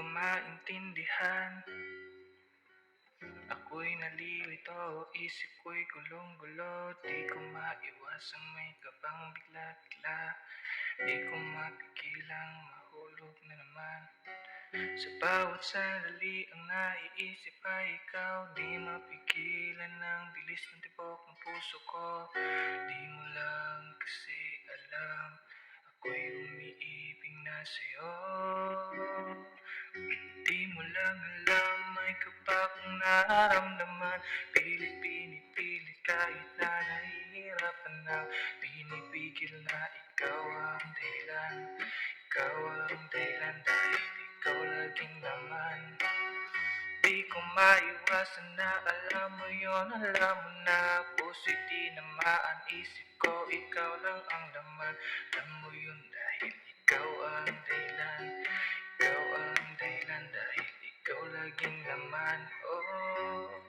ko maintindihan. Ako'y nalilito, isip ko'y gulong-gulo. Di ko maiwasang may kabang bigla-bigla. Di ko mapigilang mahulog na naman. Sa bawat sandali ang naiisip ay ikaw. Di mapigilan ang bilis ng tibok ng puso ko. Di mo lang kasi alam, ako'y umiibig na sa'yo. Di mo lang alam, may kaba kong nararamdaman. Pinipilit kahit na nahihirapan na. Pinipigil na ikaw ang dahilan. Ikaw ang dahilan dahil ikaw laging laman. Di ko maiwasan na alam mo yon, alam mo na. Puso'y tinamaan, isip ko ikaw lang ang laman. Alam mo yun dahil ikaw ang dahilan. Ikaw ang dahilan dahil ikaw laging laman. Oh.